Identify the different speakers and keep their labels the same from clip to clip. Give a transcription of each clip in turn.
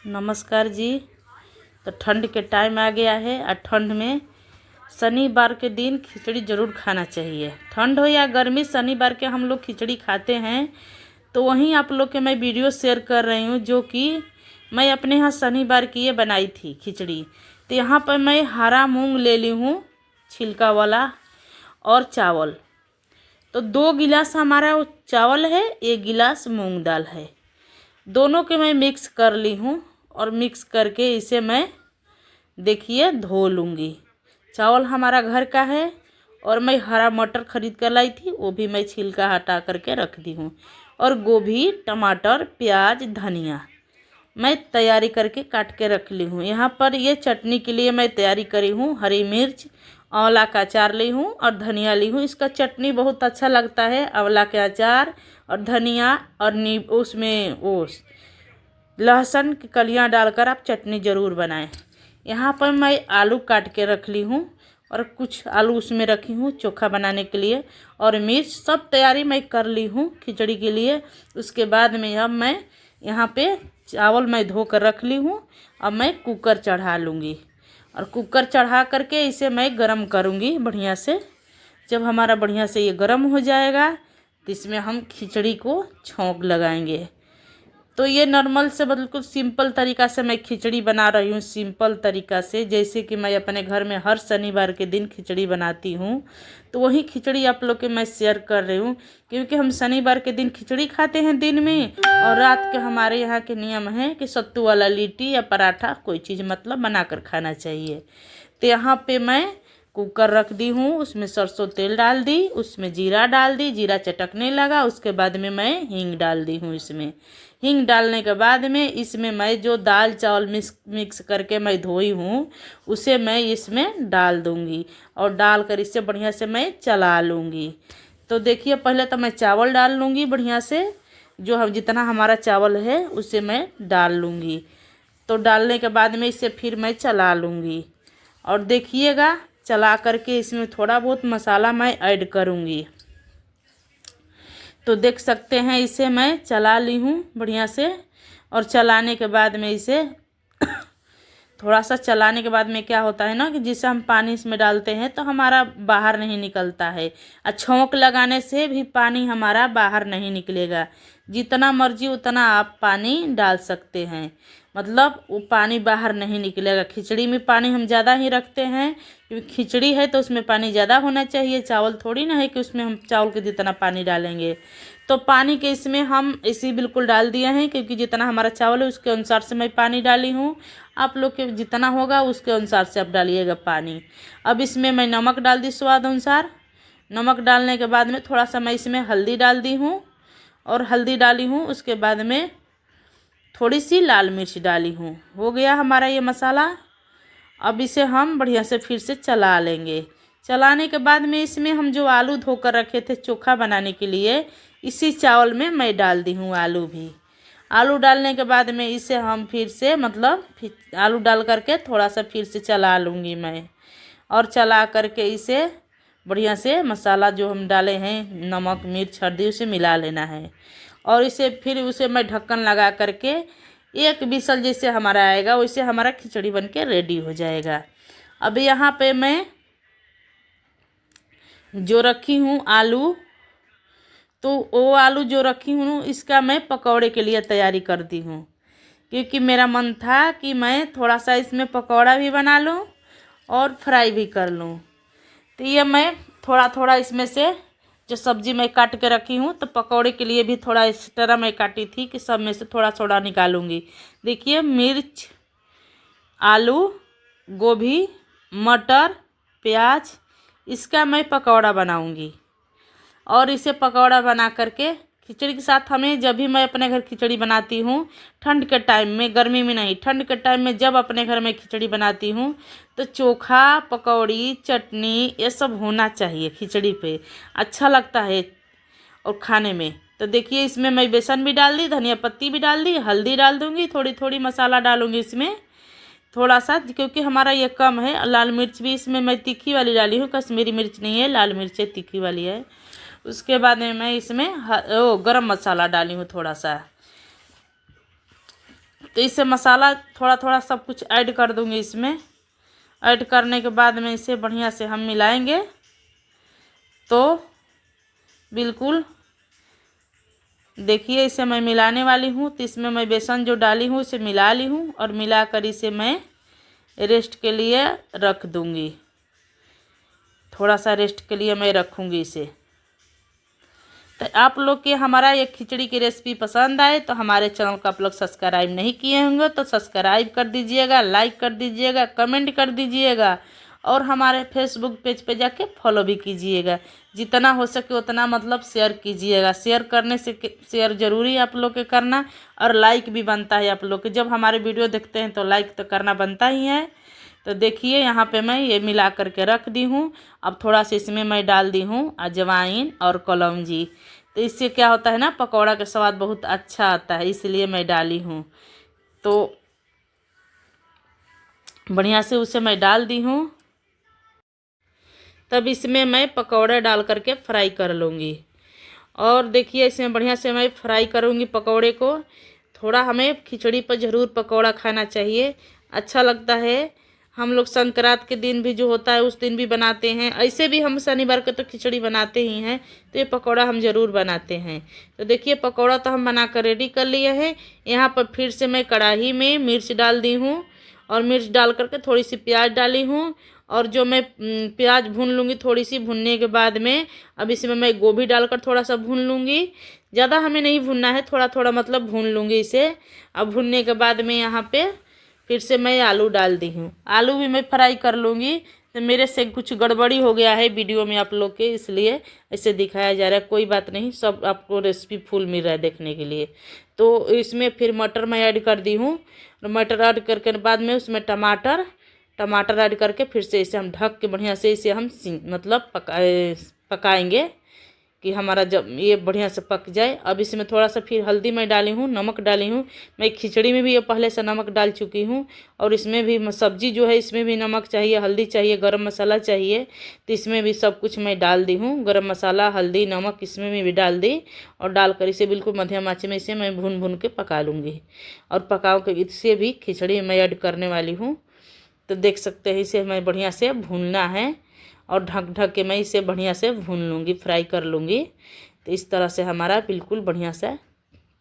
Speaker 1: नमस्कार जी। तो ठंड के टाइम आ गया है और ठंड में शनिवार के दिन खिचड़ी ज़रूर खाना चाहिए। ठंड हो या गर्मी, शनिवार के हम लोग खिचड़ी खाते हैं। तो वहीं आप लोग के मैं वीडियो शेयर कर रही हूँ, जो कि मैं अपने यहाँ शनिवार की ये बनाई थी खिचड़ी। तो यहाँ पर मैं हरा मूंग ले ली हूँ, छिलका वाला, और चावल। तो 2 गिलास हमारा चावल है, 1 गिलास मूंग दाल है। दोनों के मैं मिक्स कर ली हूँ और मिक्स करके इसे मैं देखिए धो लूँगी। चावल हमारा घर का है और मैं हरा मटर ख़रीद कर लाई थी, वो भी मैं छिलका हटा करके रख दी हूँ। और गोभी, टमाटर, प्याज, धनिया मैं तैयारी करके काट के रख ली हूँ। यहाँ पर ये चटनी के लिए मैं तैयारी करी हूँ। हरी मिर्च, आंवला का अचार ली हूँ और धनिया ली हूँ। इसका चटनी बहुत अच्छा लगता है, आंवला के अचार और धनिया और उसमें वो लहसुन की कलियाँ डालकर आप चटनी ज़रूर बनाएं। यहाँ पर मैं आलू काट के रख ली हूँ और कुछ आलू उसमें रखी हूँ चोखा बनाने के लिए, और मिर्च। सब तैयारी मैं कर ली हूँ खिचड़ी के लिए। उसके बाद में अब मैं यहाँ पे चावल मैं धो कर रख ली हूँ। अब मैं कुकर चढ़ा लूँगी और कुकर चढ़ा करके इसे मैं गरम करूँगी बढ़िया से। जब हमारा बढ़िया से ये गरम हो जाएगा तो इसमें हम खिचड़ी को छौंक लगाएंगे। तो ये नॉर्मल से बिल्कुल सिंपल तरीक़ा से मैं खिचड़ी बना रही हूँ, सिंपल तरीक़ा से, जैसे कि मैं अपने घर में हर शनिवार के दिन खिचड़ी बनाती हूँ। तो वही खिचड़ी आप लोग के मैं शेयर कर रही हूँ, क्योंकि हम शनिवार के दिन खिचड़ी खाते हैं दिन में, और रात के हमारे यहाँ के नियम है कि सत्तू वाला लिट्टी या पराठा कोई चीज़ मतलब बना कर खाना चाहिए। तो यहाँ पे मैं कुकर रख दी हूँ, उसमें सरसों तेल डाल दी, उसमें जीरा डाल दी, जीरा चटकने लगा। उसके बाद में मैं हींग डाल दी हूँ। इसमें हींग डालने के बाद में इसमें मैं जो दाल चावल मिक्स करके मैं धोई हूँ उसे मैं इसमें डाल दूँगी और डालकर इसे बढ़िया से मैं चला लूँगी। तो देखिए, पहले तो मैं चावल डाल लूँगी बढ़िया से, जो हम जितना हमारा चावल है उसे मैं डाल लूँगी। तो डालने के बाद में इसे फिर मैं चला लूँगी और देखिएगा चला करके इसमें थोड़ा बहुत मसाला मैं ऐड करूँगी। तो देख सकते हैं इसे मैं चला ली हूँ बढ़िया से, और चलाने के बाद में इसे थोड़ा सा चलाने के बाद में क्या होता है ना कि जिसे हम पानी इसमें डालते हैं तो हमारा बाहर नहीं निकलता है, और छौंक लगाने से भी पानी हमारा बाहर नहीं निकलेगा। जितना मर्जी उतना आप पानी डाल सकते हैं, मतलब वो पानी बाहर नहीं निकलेगा। खिचड़ी में पानी हम ज़्यादा ही रखते हैं, क्योंकि खिचड़ी है तो उसमें पानी ज़्यादा होना चाहिए। चावल थोड़ी ना है कि उसमें हम चावल के जितना पानी डालेंगे। तो पानी के इसमें हम इसी बिल्कुल डाल दिए हैं, क्योंकि जितना हमारा चावल है उसके अनुसार से मैं पानी डाली हूँ। आप लोग के जितना होगा उसके अनुसार से आप डालिएगा पानी। अब इसमें मैं नमक डाल दी स्वाद अनुसार। नमक डालने के बाद में थोड़ा सा मैं इसमें हल्दी डाल दी हूँ, और हल्दी डाली हूँ। उसके बाद में थोड़ी सी लाल मिर्च डाली हूँ। हो गया हमारा ये मसाला। अब इसे हम बढ़िया से फिर से चला लेंगे। चलाने के बाद में इसमें हम जो आलू धोकर रखे थे चोखा बनाने के लिए, इसी चावल में मैं डाल दी हूँ आलू भी। आलू डालने के बाद में इसे हम फिर से फिर आलू डाल करके थोड़ा सा फिर से चला लूँगी मैं, और चला करके इसे बढ़िया से मसाला जो हम डाले हैं नमक मिर्च हल्दी उसे मिला लेना है। और इसे फिर उसे मैं ढक्कन लगा करके 1 विसल जैसे हमारा आएगा वैसे हमारा खिचड़ी बन के रेडी हो जाएगा। अब यहाँ पे मैं जो रखी हूँ आलू, तो वो आलू जो रखी हूँ इसका मैं पकौड़े के लिए तैयारी करती हूँ, क्योंकि मेरा मन था कि मैं थोड़ा सा इसमें पकौड़ा भी बना लूँ और फ्राई भी कर लूँ। तो ये मैं थोड़ा थोड़ा इसमें से जो सब्ज़ी मैं काट के रखी हूँ, तो पकौड़े के लिए भी थोड़ा इस तरह मैं काटी थी कि सब में से थोड़ा थोड़ा निकालूंगी। देखिए, मिर्च, आलू, गोभी, मटर, प्याज, इसका मैं पकौड़ा बनाऊंगी। और इसे पकौड़ा बना करके खिचड़ी के साथ हमें, जब भी मैं अपने घर खिचड़ी बनाती हूँ ठंड के टाइम में, गर्मी में नहीं, ठंड के टाइम में जब अपने घर में खिचड़ी बनाती हूँ तो चोखा, पकौड़ी, चटनी ये सब होना चाहिए खिचड़ी पे, अच्छा लगता है और खाने में। तो देखिए, इसमें मैं बेसन भी डाल दी, धनिया पत्ती भी डाल दी, हल्दी डाल दूँगी, थोड़ी थोड़ी मसाला डालूँगी इसमें थोड़ा सा, क्योंकि हमारा ये कम है। लाल मिर्च भी इसमें मैं तीखी वाली डाली हूँ, कश्मीरी मिर्च नहीं है, लाल मिर्च है, तीखी वाली है। उसके बाद में मैं इसमें गरम मसाला डाली हूँ थोड़ा सा। तो इससे मसाला थोड़ा थोड़ा सब कुछ ऐड कर दूँगी इसमें। ऐड करने के बाद में इसे बढ़िया से हम मिलाएंगे। तो बिल्कुल देखिए इसे मैं मिलाने वाली हूँ। तो इसमें मैं बेसन जो डाली हूँ इसे मिला ली हूँ और मिलाकर इसे मैं रेस्ट के लिए रख दूँगी। थोड़ा सा रेस्ट के लिए मैं रखूँगी इसे। तो आप लोग के हमारा ये खिचड़ी की रेसिपी पसंद आए तो हमारे चैनल को आप लोग सब्सक्राइब नहीं किए होंगे तो सब्सक्राइब कर दीजिएगा, लाइक कर दीजिएगा, कमेंट कर दीजिएगा और हमारे फेसबुक पेज पे जाके फॉलो भी कीजिएगा। जितना हो सके उतना मतलब शेयर कीजिएगा। शेयर करने से शेयर ज़रूरी है आप लोग के करना, और लाइक भी बनता है आप लोग के। जब हमारे वीडियो देखते हैं तो लाइक तो करना बनता ही है। तो देखिए यहाँ पे मैं ये मिला करके रख दी हूँ। अब थोड़ा सा इसमें मैं डाल दी हूँ अजवाइन और कलौंजी। तो इससे क्या होता है ना, पकौड़ा का स्वाद बहुत अच्छा आता है, इसलिए मैं डाली हूँ। तो बढ़िया से उसे मैं डाल दी हूँ। तब इसमें मैं पकौड़ा डाल करके फ्राई कर लूँगी। और देखिए इसमें बढ़िया से मैं फ्राई करूँगी पकौड़े को। थोड़ा हमें खिचड़ी पर ज़रूर पकौड़ा खाना चाहिए, अच्छा लगता है। हम लोग संक्रांत के दिन भी जो होता है उस दिन भी बनाते हैं। ऐसे भी हम शनिवार को तो खिचड़ी बनाते ही हैं, तो ये पकौड़ा हम ज़रूर बनाते हैं। तो देखिए पकौड़ा तो हम बना कर रेडी कर लिए हैं। यहाँ पर फिर से मैं कढ़ाई में मिर्च डाल दी हूँ और मिर्च डाल करके थोड़ी सी प्याज डाली हूँ। और जो मैं प्याज भून लूँगी, थोड़ी सी भुनने के बाद में अब इसमें मैं गोभी डालकर थोड़ा सा भून लूँगी। ज़्यादा हमें नहीं भुनना है, थोड़ा थोड़ा मतलब भून लूँगी इसे। अब भुनने के बाद में यहाँ पे फिर से मैं आलू डाल दी हूँ। आलू भी मैं फ्राई कर लूँगी। तो मेरे से कुछ गड़बड़ी हो गया है वीडियो में आप लोग के, इसलिए ऐसे दिखाया जा रहा है। कोई बात नहीं, सब आपको रेसिपी फुल मिल रहा है देखने के लिए। तो इसमें फिर मटर मैं ऐड कर दी हूँ। मटर ऐड करके बाद में उसमें टमाटर ऐड करके फिर से इसे हम ढक के बढ़िया से इसे हम मतलब पकाएंगे कि हमारा जब ये बढ़िया से पक जाए। अब इसमें थोड़ा सा फिर हल्दी मैं डाली हूँ, नमक डाली हूँ। मैं खिचड़ी में भी ये पहले से नमक डाल चुकी हूँ और इसमें भी सब्जी जो है इसमें भी नमक चाहिए, हल्दी चाहिए, गरम मसाला चाहिए। तो इसमें भी सब कुछ मैं डाल दी हूँ, गरम मसाला, हल्दी, नमक इसमें भी डाल दी। और डालकर इसे बिल्कुल मध्यम आंच में इसे मैं भून भून के पका लूँगी। और पकाओ के इससे भी खिचड़ी मैं ऐड करने वाली हूँ। तो देख सकते हैं इसे मैं बढ़िया से भूनना है और ढक ढक के मैं इसे बढ़िया से भून लूँगी, फ्राई कर लूँगी। तो इस तरह से हमारा बिल्कुल बढ़िया से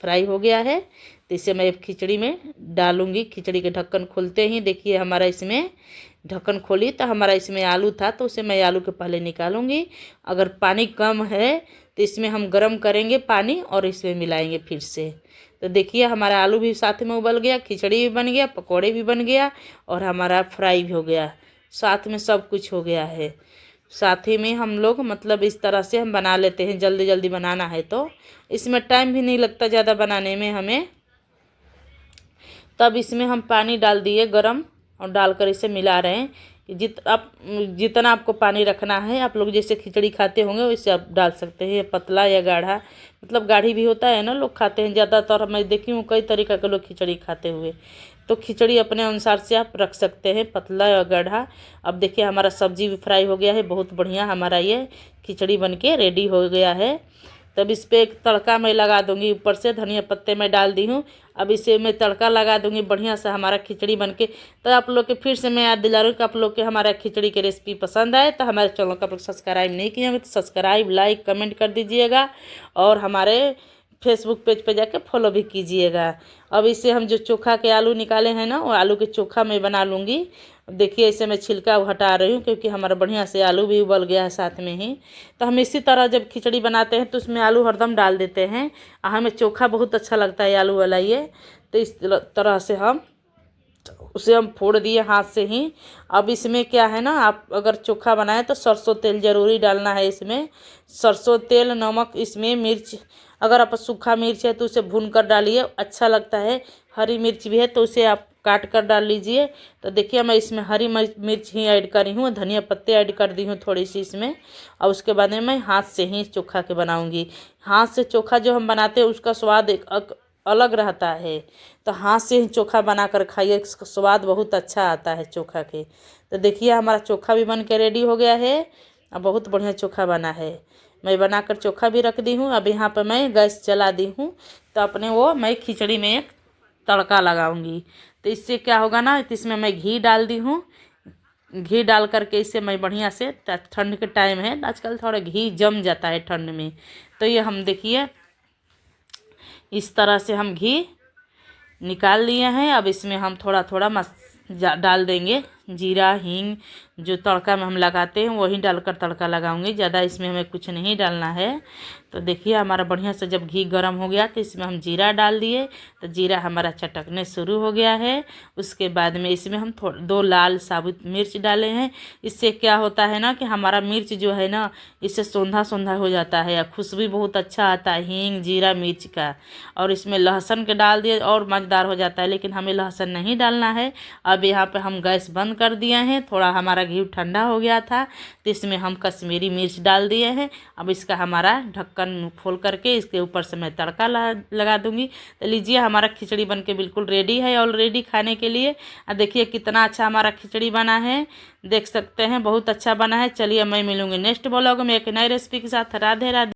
Speaker 1: फ्राई हो गया है। तो इसे मैं खिचड़ी में डालूँगी। खिचड़ी के ढक्कन खोलते ही देखिए हमारा इसमें ढक्कन खोली तो हमारा इसमें आलू था, तो उसे मैं आलू के पहले निकालूँगी। अगर पानी कम है तो इसमें हम गर्म करेंगे पानी और इसमें मिलाएंगे फिर से। तो देखिए हमारा आलू भी साथ में उबल गया, खिचड़ी भी बन गया, पकौड़े भी बन गया और हमारा फ्राई भी हो गया, साथ में सब कुछ हो गया है। साथ ही में हम लोग मतलब इस तरह से हम बना लेते हैं। जल्दी जल्दी बनाना है तो इसमें टाइम भी नहीं लगता ज़्यादा बनाने में हमें। तब इसमें हम पानी डाल दिए गरम और डालकर इसे मिला रहे हैं कि जितना आपको पानी रखना है, आप लोग जैसे खिचड़ी खाते होंगे वैसे आप डाल सकते हैं, पतला या गाढ़ा। मतलब गाढ़ी भी होता है ना, लोग खाते हैं ज़्यादातर। मैं देखी हूँ कई तरीक़ा के लोग खिचड़ी खाते हुए। तो खिचड़ी अपने अनुसार से आप रख सकते हैं, पतला या गाढ़ा। अब देखिए हमारा सब्जी भी फ्राई हो गया है, बहुत बढ़िया हमारा ये खिचड़ी बनके रेडी हो गया है। तब इस पर एक तड़का मैं लगा दूंगी, ऊपर से धनिया पत्ते मैं डाल दी हूँ। अब इसे मैं तड़का लगा दूंगी बढ़िया से हमारा खिचड़ी बनके। तो आप लोग के फिर से मैं याद दिला रही हूँ कि आप लोग के हमारा खिचड़ी की रेसिपी पसंद आए तो हमारे चैनल को आप लोग सब्सक्राइब नहीं किए होंगे तो सब्सक्राइब, लाइक, कमेंट कर दीजिएगा और हमारे फेसबुक पेज पे जाके फॉलो भी कीजिएगा। अब इसे हम जो चोखा के आलू निकाले हैं ना, वो आलू के चोखा मैं बना लूँगी। देखिए इसे मैं छिलका हटा रही हूँ क्योंकि हमारा बढ़िया से आलू भी उबल गया है साथ में ही। तो हम इसी तरह जब खिचड़ी बनाते हैं तो उसमें आलू हरदम डाल देते हैं। हमें चोखा बहुत अच्छा लगता है आलू वाला ये। तो इस तरह से उसे हम फोड़ दिए हाथ से ही। अब इसमें क्या है ना, आप अगर चोखा बनाएं तो सरसों तेल ज़रूरी डालना है इसमें। सरसों तेल, नमक, इसमें मिर्च, अगर आप सूखा मिर्च है तो उसे भून कर डालिए, अच्छा लगता है। हरी मिर्च भी है तो उसे आप काट कर डाल लीजिए। तो देखिए मैं इसमें हरी मिर्च ही ऐड करी हूँ, धनिया पत्ते ऐड कर दी हूँ थोड़ी सी इसमें। और उसके बाद में मैं हाथ से ही चोखा के बनाऊँगी। हाथ से चोखा जो हम बनाते हैं उसका स्वाद एक अलग रहता है। तो हाथ से ही चोखा बना कर खाइए, इसका स्वाद बहुत अच्छा आता है चोखा के। तो देखिए हमारा चोखा भी बन के रेडी हो गया है और बहुत बढ़िया चोखा बना है। मैं बनाकर चोखा भी रख दी हूँ। अब यहाँ पर मैं गैस जला दी हूँ। तो अपने वो मैं खिचड़ी में एक तड़का लगाऊंगी। तो इससे क्या होगा ना, तो इसमें मैं घी डाल दी हूँ। घी डाल करके इसे मैं बढ़िया से, ठंड के टाइम है आजकल थोड़ा घी जम जाता है ठंड में, तो ये हम देखिए इस तरह से हम घी निकाल लिए हैं। अब इसमें हम थोड़ा थोड़ा डाल देंगे जीरा हींग, जो तड़का में हम लगाते हैं वही डालकर तड़का लगाऊंगी, ज़्यादा इसमें हमें कुछ नहीं डालना है। तो देखिए हमारा बढ़िया से जब घी गर्म हो गया तो इसमें हम जीरा डाल दिए, तो जीरा हमारा चटकने शुरू हो गया है। उसके बाद में इसमें हम 2 लाल साबुत मिर्च डाले हैं। इससे क्या होता है ना कि हमारा मिर्च जो है ना, इससे सौंधा सौंधा हो जाता है, खुशबू बहुत अच्छा आता है हींग जीरा मिर्च का। और इसमें लहसुन के डाल दिए और मज़ेदार हो जाता है, लेकिन हमें लहसुन नहीं डालना है। अब यहाँ पे हम गैस बंद कर दिए हैं, थोड़ा हमारा घी ठंडा हो गया था, तो इसमें हम कश्मीरी मिर्च डाल दिए हैं। अब इसका हमारा ढक्कन खोल करके इसके ऊपर से मैं तड़का लगा दूंगी। तो लीजिए हमारा खिचड़ी बनके बिल्कुल रेडी है ऑलरेडी खाने के लिए। देखिए कितना अच्छा हमारा खिचड़ी बना है, देख सकते हैं बहुत अच्छा बना है। चलिए मैं मिलूंगी नेक्स्ट ब्लॉग में एक नई रेसिपी के साथ। राधे राधे।